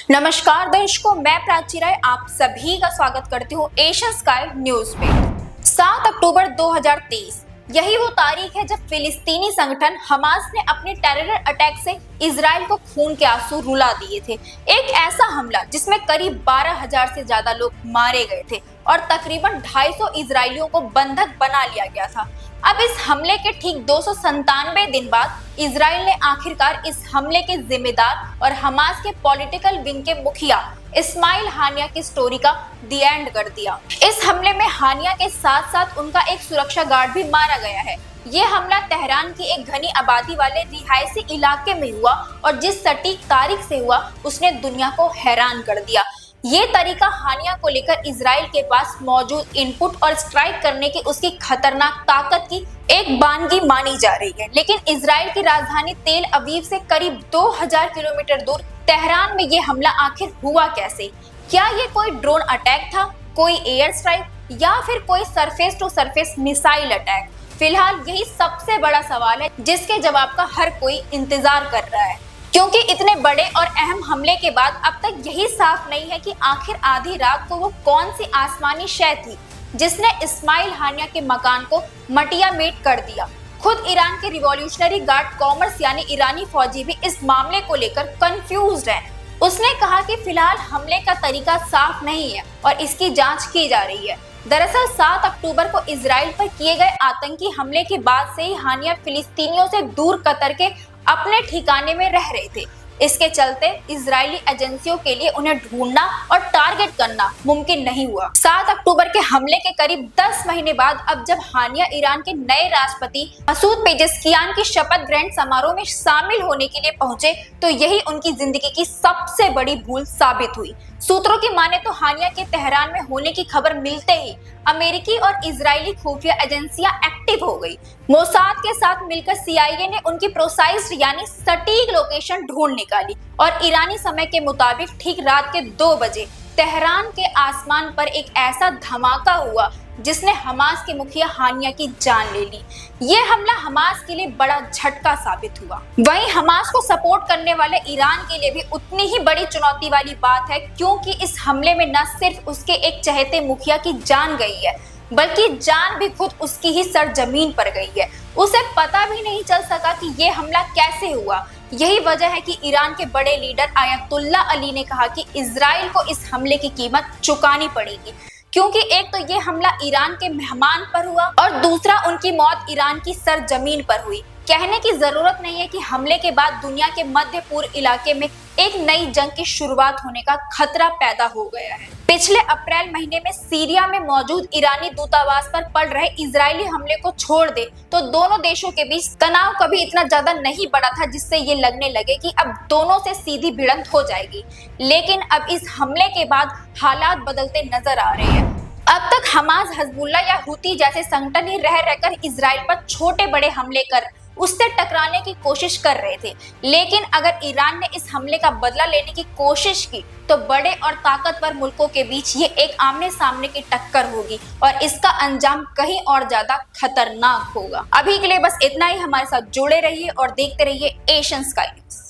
नमस्कार दर्शकों, मैं प्राची राय आप सभी का स्वागत करती हूँ एशियन स्काई न्यूज में। 7 अक्टूबर 2023 यही वो तारीख है जब फिलिस्तीनी संगठन हमास ने अपने टेरर अटैक से इजराइल को खून के आंसू रुला दिए थे। एक ऐसा हमला जिसमें करीब 12,000 से ज्यादा लोग मारे गए थे और तकरीबन 250 इजरायलियों को बंधक बना लिया गया था। अब इस हमले के ठीक 297 दिन बाद इजराइल ने आखिरकार इस हमले के जिम्मेदार और हमास के पॉलिटिकल विंग के मुखिया इस्माइल हानिया की स्टोरी का दी एंड कर दिया। इस हमले में हानिया के साथ साथ उनका एक सुरक्षा गार्ड भी मारा गया है। ये हमला तेहरान की एक घनी आबादी वाले रिहायशी इलाके में हुआ और जिस सटीक तारीख से हुआ उसने दुनिया को हैरान कर दिया। ये तरीका हानिया को लेकर इजराइल के पास मौजूद इनपुट और स्ट्राइक करने की उसकी खतरनाक ताकत की एक बानगी मानी जा रही है। लेकिन इजराइल की राजधानी तेल अवीव से करीब 2000 किलोमीटर दूर तेहरान में ये हमला आखिर हुआ कैसे? क्या ये कोई ड्रोन अटैक था, कोई एयर स्ट्राइक या फिर कोई surface to surface missile attack? फिलहाल यही सबसे बड़ा सवाल है जिसके जवाब का हर कोई इंतजार कर रहा है, क्योंकि इतने बड़े और अहम हमले के बाद अब तक यही साफ नहीं है कि आखिर आधी रात को वो कौन सी आसमानी शय थी जिसने इस्माइल हानिया के मकान को मटिया मेट कर दिया। खुद ईरान के रिवॉल्यूशनरी गार्ड कॉमर्स यानी ईरानी फौजी भी इस मामले को लेकर कंफ्यूज्ड है। उसने कहा कि फिलहाल हमले का तरीका साफ नहीं है और इसकी जांच की जा रही है। दरअसल 7 अक्टूबर को इजराइल पर किए गए आतंकी हमले के बाद से ही हानिया फिलिस्तीनियों से दूर कतर के अपने ठिकाने में रह रहे थे। इसके चलते इजरायली एजेंसियों के लिए उन्हें ढूंढना और टारगेट करना मुमकिन नहीं हुआ। 7 अक्टूबर के हमले के करीब 10 महीने बाद अब जब हानिया ईरान के नए राष्ट्रपति मसूद पेजेस्कियान की शपथ ग्रहण समारोह में शामिल होने के लिए पहुंचे तो यही उनकी जिंदगी की सबसे बड़ी भूल साबित हुई। सूत्रों की माने तो हानिया के तेहरान में होने की खबर मिलते ही अमेरिकी और इजरायली खुफिया एजेंसियां एक्टिव हो गई। मोसाद के साथ मिलकर सीआईए ने उनकी प्रोसाइज्ड यानी सटीक लोकेशन ढूंढ निकाली और ईरानी समय के मुताबिक ठीक रात के 2 बजे तेहरान के आसमान पर एक ऐसा धमाका हुआ जिसने हमास के मुखिया हानिया की जान ले ली। ये हमला हमास के लिए बड़ा झटका साबित हुआ। वहीं हमास को सपोर्ट करने वाले ईरान के लिए भी उतनी ही बड़ी चुनौती वाली बात है, क्योंकि इस हमले में न सिर्फ उसके एक चहेते मुखिया की जान गई है बल्कि जान भी खुद उसकी ही सरजमीन पर गई है। उसे पता भी नहीं चल सका कि ये हमला कैसे हुआ। यही वजह है कि ईरान के बड़े लीडर आयतुल्ला अली ने कहा कि इजराइल को इस हमले की कीमत चुकानी पड़ेगी, क्योंकि एक तो ये हमला ईरान के मेहमान पर हुआ और दूसरा उनकी मौत ईरान की सरजमीन पर हुई। कहने की जरूरत नहीं है कि हमले के बाद दुनिया के मध्य पूर्व इलाके में एक नई जंग की शुरुआत होने का खतरा पैदा हो गया है। पिछले अप्रैल महीने में सीरिया में मौजूद ईरानी दूतावास पर पड़ रहे इजरायली हमले को छोड़ दे तो दोनों देशों के बीच तनाव कभी इतना ज्यादा नहीं बढ़ा था जिससे ये लगने लगे कि अब दोनों से सीधी भिड़ंत हो जाएगी। लेकिन अब इस हमले के बाद हालात बदलते नजर आ रहे हैं। अब तक हमास, हिजबुल्लाह या हुती जैसे संगठन ही रह रहकर इजराइल पर छोटे बड़े हमले कर उससे टकराने की कोशिश कर रहे थे। लेकिन अगर ईरान ने इस हमले का बदला लेने की कोशिश की तो बड़े और ताकतवर मुल्कों के बीच ये एक आमने सामने की टक्कर होगी और इसका अंजाम कहीं और ज्यादा खतरनाक होगा। अभी के लिए बस इतना ही। हमारे साथ जुड़े रहिए और देखते रहिए एशियन स्काई न्यूज।